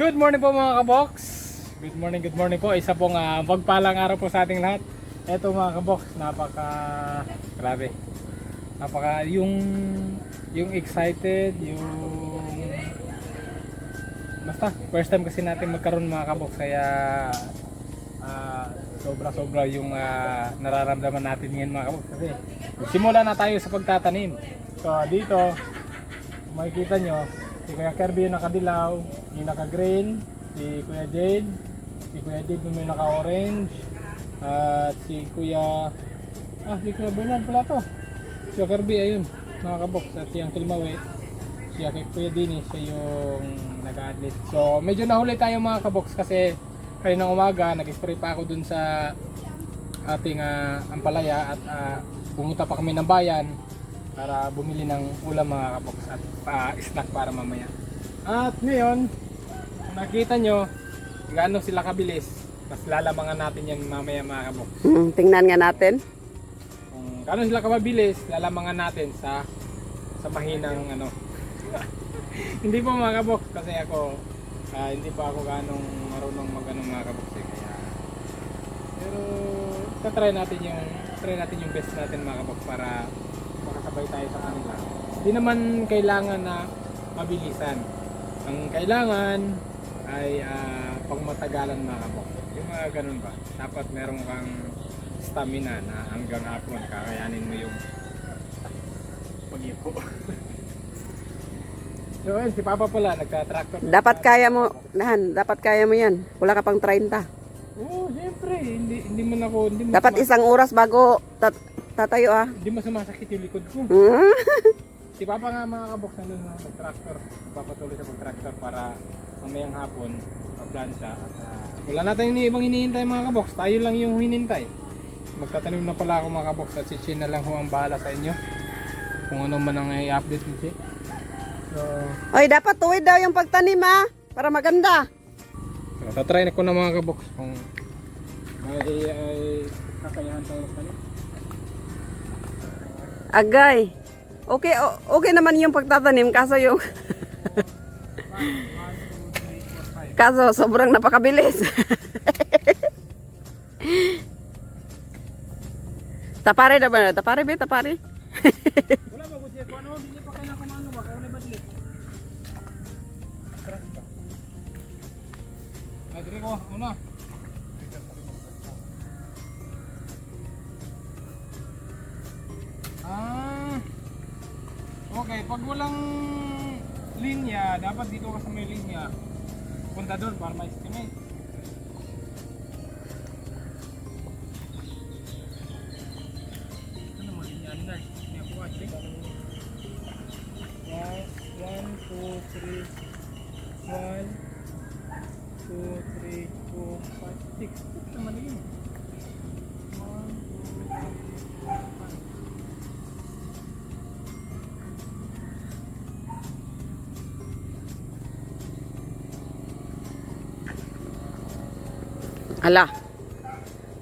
Good morning po mga kabox. Good morning po. Isa pong pagpalang araw po sa ating lahat. Eto mga kabox, grabe. Yung excited, basta first time kasi natin magkaroon mga kabox, kaya sobra yung nararamdaman natin ngayon mga kabox, kasi simula na tayo sa pagtatanim. So dito makikita nyo, si Kuya Kirby yung nakadilaw, yung naka-green, si Kuya Jade yung naka-orange, at si Kuya Bernard pala to. Si Kuya Kirby ayun, mga kabox, at si Uncle Mawe, si Kuya Dennis, siya yung nag-adlit. So medyo nahuli tayo mga kabox kasi kaninang umaga nag-spray pa ako dun sa ating ampalaya, at pumunta pa kami ng bayan para bumili ng ulam mga kabox at snack para mamaya. At ngayon nakita nyo gaano sila kabilis, mas lalamangan natin yan mamaya mga kabox. Tingnan nga natin Kung gaano sila kabilis, lalamangan natin sa mahinang hindi po mga kabox, kasi ako hindi pa ako ganong marunong mga kabox kaya, pero try natin yung best natin mga kabox para makasabay tayo sa kanila. Hindi naman kailangan na mabilisan. Ang kailangan ay pagmatagalan mga kabox. Yung mga ganun ba? Dapat meron kang stamina na hanggang hapon kakayanin mo yung pag-ipo. So ayun, si Papa pala nagka-tractor. dapat kaya mo yan. Wala ka pang 30. Oo, siyempre. Hindi mo Dapat isang oras bago tatayo hindi mo sumasakit yung likod ko. Si Papa nga mga kabox nandun na mag-tractor. Papatuloy sa mag-tractor para mamayang hapon mag-plancha. At wala natin ibang hinihintay mga kabox. Tayo lang yung hinintay. Magtatanim na pala ako mga kabox, at si Chin na lang ho ang bahala sa inyo kung ano man ang i-update ni Chin. So, Oy, dapat tuwid daw yung pagtanim para maganda. tatry na ko na mga kabox kung ay kakayahan tayo magtanim. Agay. Okay naman yung pagtatanim, kaso yung kaso sobrang napakabilis. Tapare na ba? Tapare. Wala ba gud ko hindi pa kaya kumano ba kung nabadli. Ay dire ko una. Okay, pag walang linya, dapat dito ka sa may linya. Punta doon para ma-estimate. Ano mo linya nila? Linya ko ay. 1, 2, 3 1, 2, 3, 4, 5, 6 naman yun. 1, 2, 3, 4, 5, 6. Hala.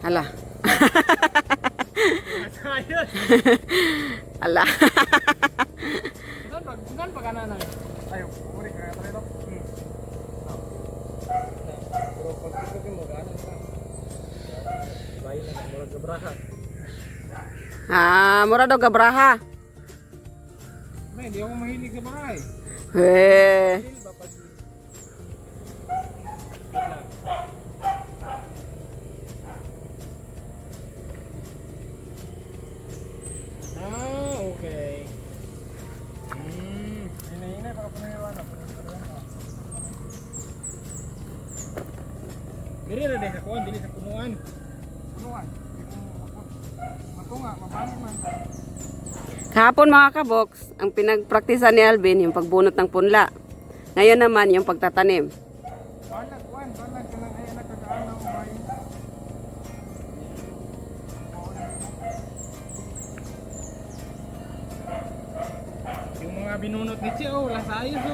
Ala. Gan pa kana na. Ayo, uri ka tayo. Pero pag mo gaano sa. Bayi na murag gabraha. Mura daw gabraha. Hindi ako mahilig sa bahay. Okay. Ini baka panayawan ako. Diri na din ako, dili sa punuan. Matunga, mabalik man. Kahapon mga kabox, ang pinagpraktisan ni Alvin yung pagbunot ng punla. Ngayon naman yung pagtatanim. Balag ka lang ay nakakaanaw bay. Yung mga binunot ni Chio, wala sa ayos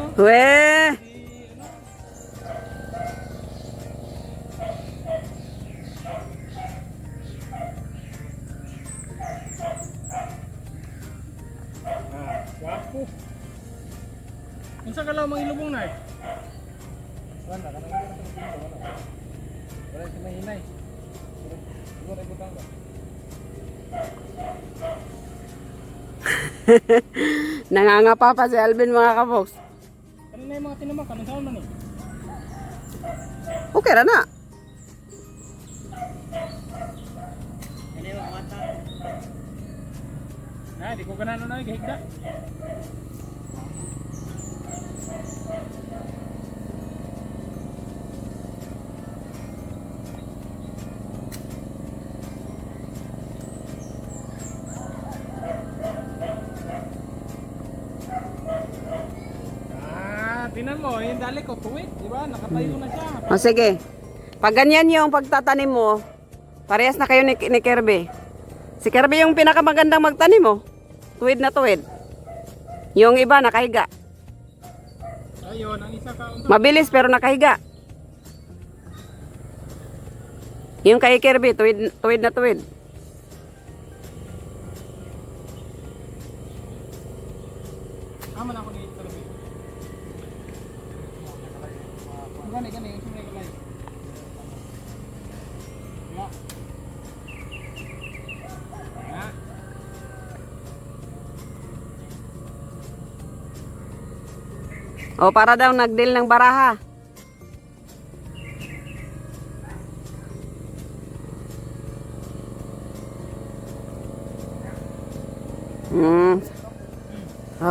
Wapo. Unsa ka lang mga ilubong na? banda, kanang wala sa pinto, wala. Wala si mahinay. Siguro ibutan ko. Nangangapa pa si Alvin mga kaboks. Kanina yung mga tinamak, anong saan man eh? Okay ra na. Kanina yung mata. Di ko ganano na, gahigda. Tinan mo, yung dali ko, tuwid, di ba? Nakatayo na siya. O sige. Pag ganyan yung pagtatanim mo, parehas na kayo ni Kirby. Si Kirby yung pinakamagandang magtanim mo. Tuwid na tuwid. Yung iba nakahiga. Ayun, ang isa ka. Mabilis pero nakahiga. Yung kay Kirby, tuwid na tuwid. Aman ako ni Kirby. Gani, yung sumay kalay. Ya. Ya. O para daw nagdeal ng baraha.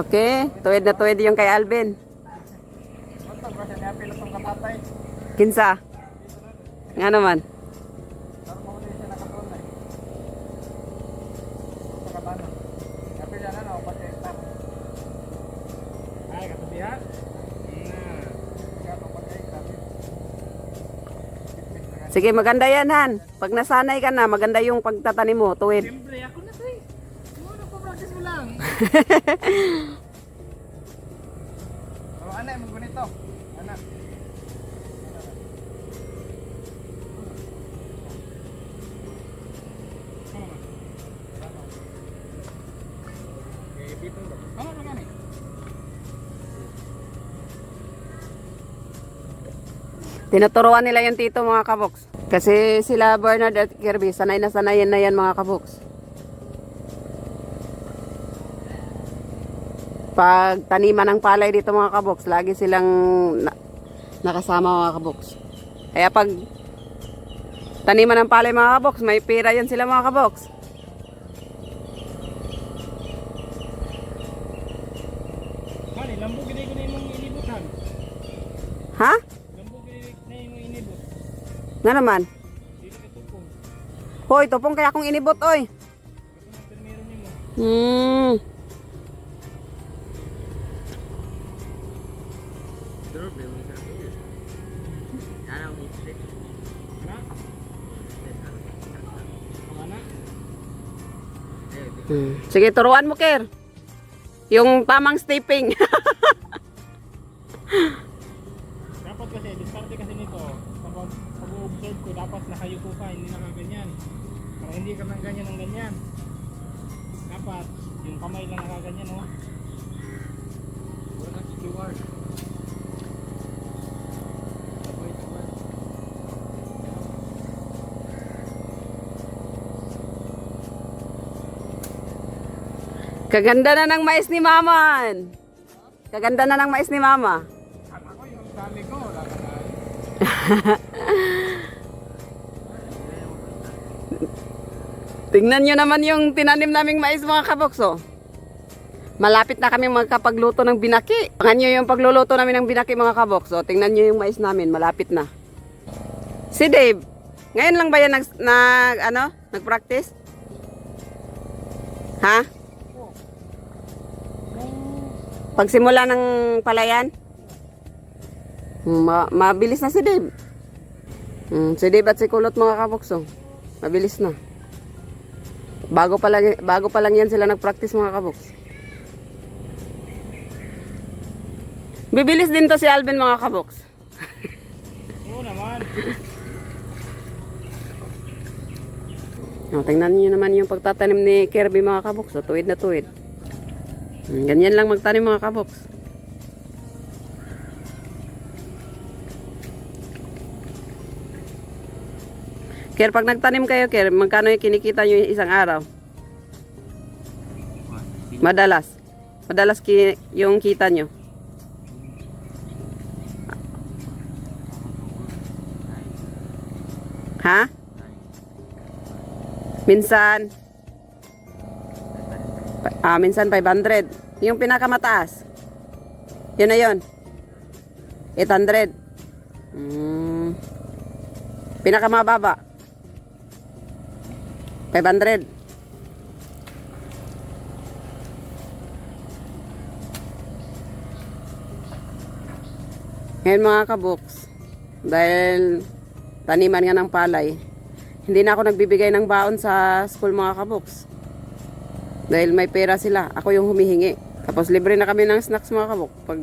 Okay, tuwid na tuwid yung kay Alvin. Mantag ba siya niapil itong katatay? Kinsa? Nga naman. Pero mahuli siya nakatulay. Sa katano. Niapil siya na, no? Pati stop. Ay, katabihan. Siya pa pati stop. Sige, maganda yan, Han. Pag nasanay ka na, maganda yung pagtatanim mo, tuwid. Siyempre, ako na to eh. Ano, nagpa-practice mo lang. Anak, mong ganito. Anak. Ano naman eh? Tinuturuan nila yung tito mga kaboks. Kasi sila Bernard at Kirby, sanay na sanayin na yan mga kaboks. Pag taniman ng palay dito mga kaboks, lagi silang nakasama mga kaboks. Kaya pag taniman ng palay mga kaboks, may pera yan sila mga kaboks. Mali, lambog gini ko na yung inibutan. Ha? Lambog gini na yung inibut. Nga naman. Dito ka tupong. Hoy, tupong kaya akong inibot, oy. Pero meron mo. Sige, turuan mo, Ker. Yung tamang stepping. Dapat kasi, diskarte kasi nito. Pag-observe ko, dapat nakayuko ka, hindi nakaganyan. Para hindi ka nang ganyan ng ganyan. Dapat, yung kamay lang nakaganyan, oh. Wala si keyword. Kaganda na ng mais ni Maman. Kaganda na ng mais ni Mama. Ako yung dami ko, wala ka na. Tingnan nyo naman yung tinanim naming mais mga kaboks, oh. Malapit na kami magkapagluto ng binaki. Tingnan nyo yung pagluluto namin ng binaki mga kaboks, oh. Tingnan nyo yung mais namin, malapit na. Si Dave, ngayon lang ba yan nag-practice? Ha? Pagsimula ng palayan? Mabilis na si Dave. Si Dave at si Kulot mga kaboks, oh. Mabilis na. Bago pa lang yan sila nag-practice mga kaboks. Bibilis din to si Alvin mga kaboks. Oo naman. Tingnan niyo naman yung pagtatanim ni Kirby mga kaboks. Tuwid na tuwid. Ganyan lang magtanim mga kaboks. Ker, pag nagtanim kayo, Ker, magkano yung kinikita nyo yung isang araw? Madalas. Madalas yung kita nyo. Ha? Minsan. Minsan 500. Yung pinakamataas. Yun na yun. 800. Pinakamababa. 500. Ngayon mga kabuks, dahil taniman nga ng palay, hindi na ako nagbibigay ng baon sa school mga kabuks. Dahil may pera sila, ako yung humihingi. Tapos libre na kami ng snacks mga kabuks. Pag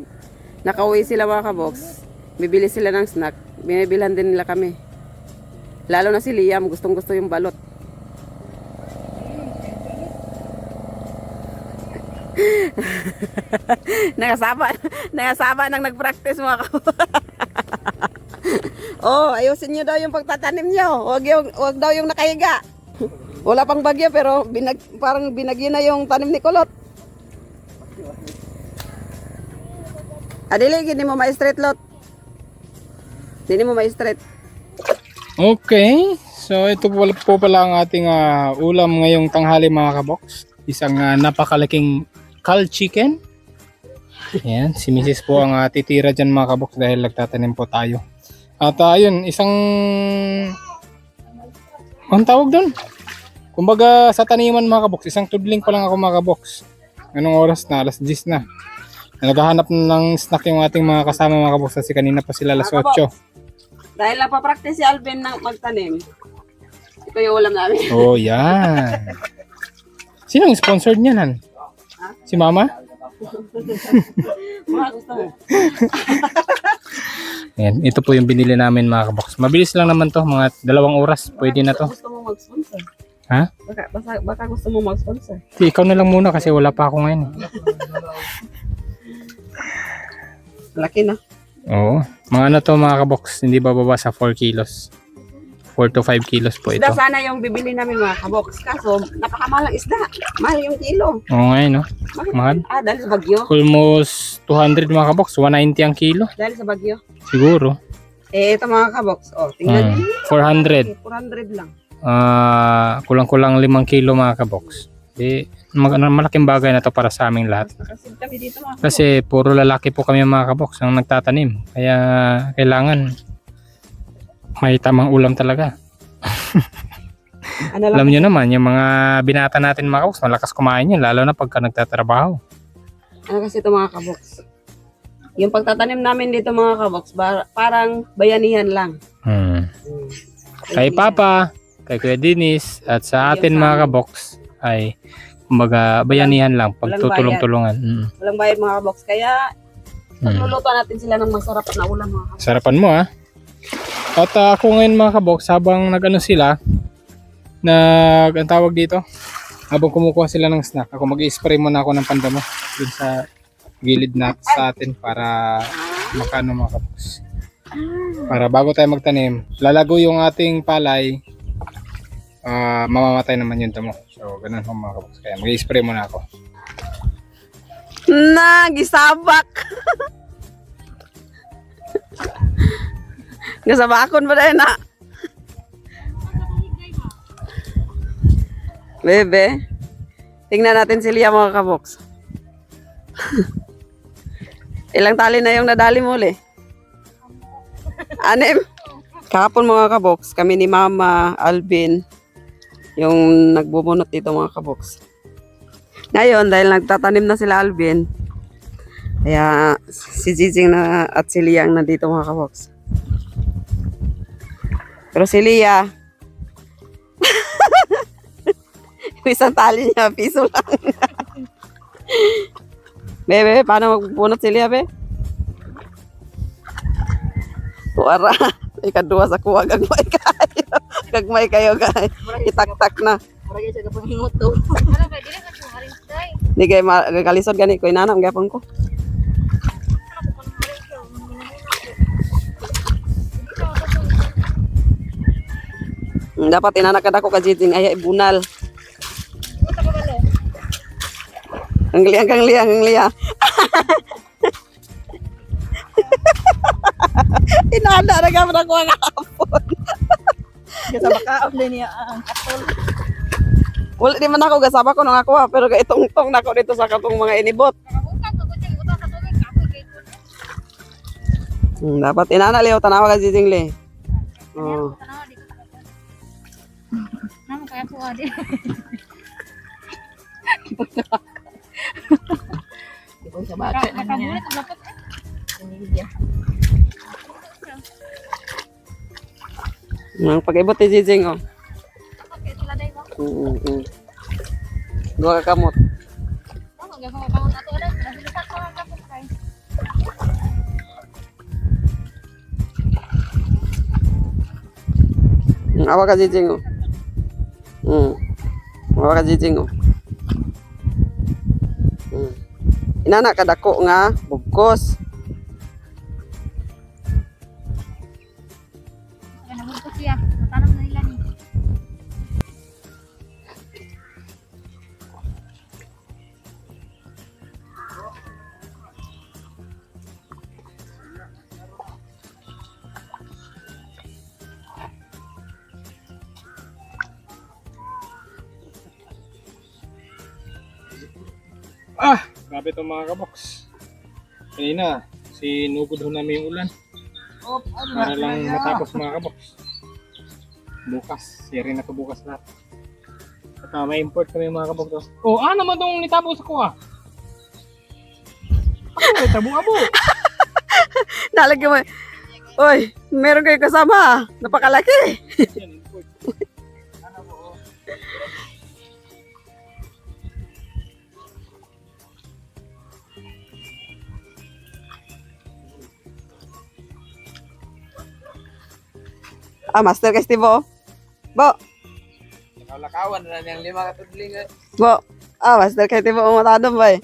nakauwi sila mga kabuks, bibili sila ng snack, binibilhan din nila kami. Lalo na si Liam, gustong gusto yung balot. Nakasama nang nag-practice mga kabuks. Oh, ayusin nyo daw yung pagtatanim nyo. Huwag daw yung nakahiga. Wala pang bagyo pero parang binagyo na yung tanim ni Kulot. Adili, hindi mo ma-straight lot. Hindi mo ma-straight. Okay, so ito po pala ang ating ulam ngayong tanghali mga kaboks. Isang napakalaking kal chicken. Ayan, si Mrs. po ang titira dyan mga kaboks dahil nagtatanim po tayo. At ayun, ang tawag doon? Kumbaga sa taniman mga kaboks, isang tudling pa lang ako mga kaboks. Anong oras na? Alas 10 na. Naghahanap ng snack yung ating mga kasama mga kaboks kasi kanina pa sila alas 8. Dahil napapractice si Alvin ng magtanim, ito yung ulam namin. Oh, yan. Sinong sponsored niyan, Han? Si Mama? Mga gusto mo. Ayan, ito po yung binili namin mga kaboks. Mabilis lang naman to, mga 2 oras. Pwede na to. Gusto mo mag-sponsor? Ha? Baka gusto mo mag-sponsor. Ikaw na lang muna kasi wala pa ako ngayon. Laki na. Oo. Mga ano to mga kaboks, hindi bababa sa 4 kilos. 4 to 5 kilos po ito. Isda sana yung bibili namin mga kaboks. Kaso, napakamahal ang isda. Mahal yung kilo. Oo nga no? Mahal. Dahil sa bagyo. Almost 200 mga kaboks, 190 ang kilo. Dahil sa bagyo. Siguro. Ito mga kaboks. Tingnan niyo. 400. 400 lang. Kulang-kulang 5 kilo mga kaboks. Malaking bagay na to para sa aming lahat. Kasi kami dito mga kaboks. Kasi puro lalaki po kami mga kaboks ang nagtatanim. Kaya kailangan may tamang ulam talaga. Alam nyo naman, yung mga binata natin mga kaboks, malakas kumain yun. Lalo na pagka nagtatrabaho. Ano kasi ito mga kaboks? Yung pagtatanim namin dito mga kaboks, parang bayanihan lang. Kay Papa, kay Kuya Dennis, at sa atin mga kaboks, ay kumbaga bayanihan lang, pagtutulong-tulungan. Walang bayad mga kaboks. Kaya pagluluto natin sila ng masarap na ulam mga kaboks. Sarapan mo ha. At ako ngayon mga kaboks, habang nag-ano sila, ang tawag dito, habang kumukuha sila ng snack, ako mag-i-spray muna ako ng pandamo dun sa gilid na sa atin para makano mga kaboks. Para bago tayo magtanim, lalago yung ating palay, mamamatay naman yung damo. So, ganun po mga kaboks. Kaya mag-i-spray muna ako. Gisabak! Gasabakon ba dahil na? Bebe, tingnan natin si Lia mga kaboks. Ilang tali na yung nadali mo uli? 6. Kahapon mga kaboks, kami ni Mama, Alvin, yung nagbubunot dito mga kaboks. Ngayon, dahil nagtatanim na sila Alvin, kaya si Jijing at si Lia ang nandito mga kaboks. Pero si Lia, isang tali niya, piso lang. Bebe, paano magbunot si Lia, be? Tuwara. Ikadua sa kuha, gagmay kayo. Gagmay kayo, guys. Itak-tak na. Hindi kayo magkalisod gani ko. Inanam, gapon ko. Dapat inanak ako ka Jijing ay bunal. Ang liya. Inana na gamit ako ang hapon. Kasi makaon din niya ang katol. Wala di man ako gasaba ko nung ako pero itong-tong na ako dito sa katong mga inibot. Dapat inana liyo tanawa ka Jijing li. Oh. Nama kaya po adi. Ibang sa bata na niya. Nakabulit ang lapot eh. Sinigya. Nang pag-ibot ni Jijing oh. Okay, sila day mo. Dua ka kamot. Oh, hanggang kung kaon ato day, nasilisat ko ang lapot kay. Awa ka Jijing oh. Awa ka Jijing oh. Inana ka dako nga bugkos. Kaya nabugkos siya. Matanong na nila ni. Grabe itong mga kaboks. Kanina, sinugod ho namin yung ulan. Para lang matapos mga kaboks. Bukas, rin na to bukas lahat. At may import kami mga kaboks. Oh, naman itong nitapos ko ah. Ako, tabo-abo. Nalagyan mo. Oy, meron kayo kasama. Napakalaki. Yan, import. Master kay Steve oh. Bo. Lakaw-lakawan na niyang 5 katudlingan. Bo. Master kay Steve oh matadom ba eh.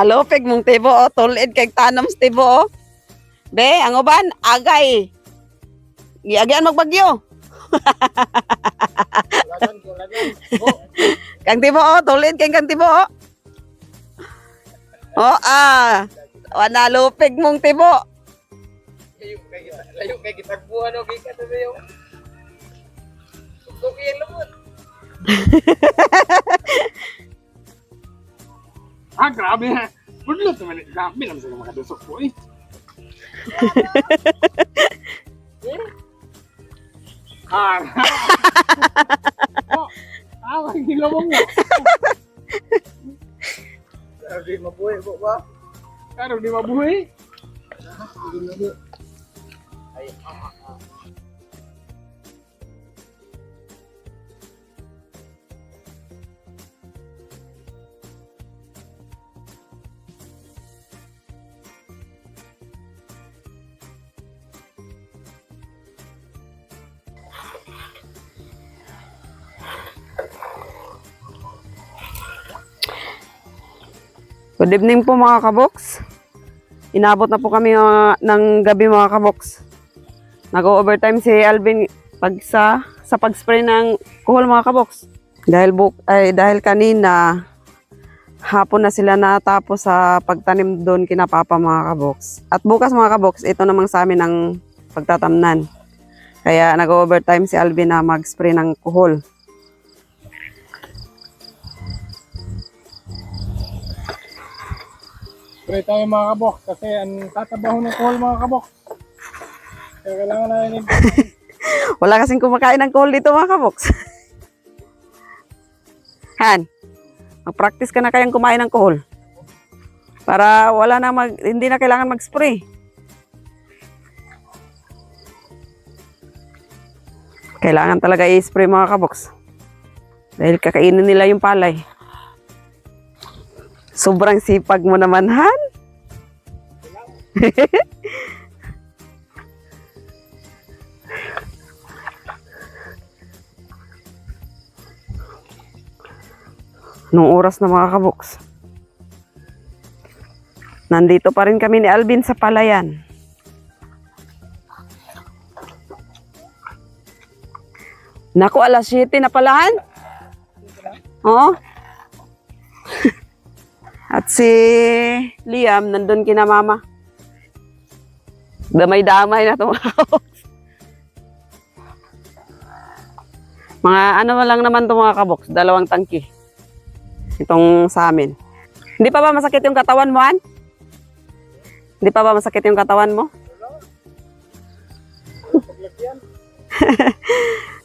Lopig mong tibo oh, tulid kay tanom Steve oh. Be, ang uban agay. Giagian magbagyo. Lagan. Kang tibo oh, tulid kay kang tibo oh. Wana lupig mong tibo. Layo kay kitagbuhan o kay kato na yung tuki yung lumot. Grabe ha. Budlot naman. Grabe naman sila makadusok po eh. Ang hilawang mo. Sabi mabuhay po ba? Pero di mabuhay. Good evening po mga kaboks. Inabot na po kami ng gabi mga kaboks. Nag-overtime si Alvin sa pag-spray ng kuhol mga kaboks. Dahil kanina hapon na sila natapos sa pagtanim doon kina Papa mga kaboks. At bukas mga kaboks, ito namang sa amin ang pagtatamnan. Kaya nag-overtime si Alvin na mag-spray ng kuhol. Pray tayo mga kabok kasi ang tatabaho ng kuhol mga kabok. Kaya kailangan natin Wala kasing kumakain ng kuhol dito mga kaboks. Han, mag-practice ka na kayang kumain ng kuhol. Para hindi na kailangan mag-spray. Kailangan talaga i-spray mga kaboks. Dahil kakainin nila yung palay. Sobrang sipag mo naman, Han. Nung oras na mga kaboks. Nandito pa rin kami ni Alvin sa palayan. Naku, alas 7 na palahan. Oo. At si Liam, nandun kina mama. Damay-damay na ito. Mga ano lang naman ito mga kaboks, 2 tangki. Itong sa amin. Hindi pa ba masakit yung katawan mo, Han? Hindi pa ba masakit yung katawan mo?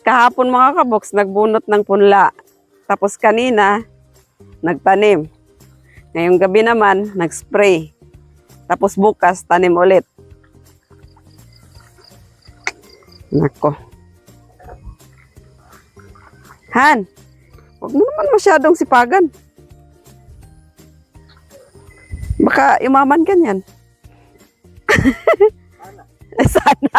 Kahapon mga kaboks, nagbunot ng punla. Tapos kanina, nagtanim. Ngayong gabi naman, nag-spray. Tapos bukas, tanim ulit. Nako. Han, huwag mo naman masyadong sipagan. Baka imaman ka niyan. Sana. Sana.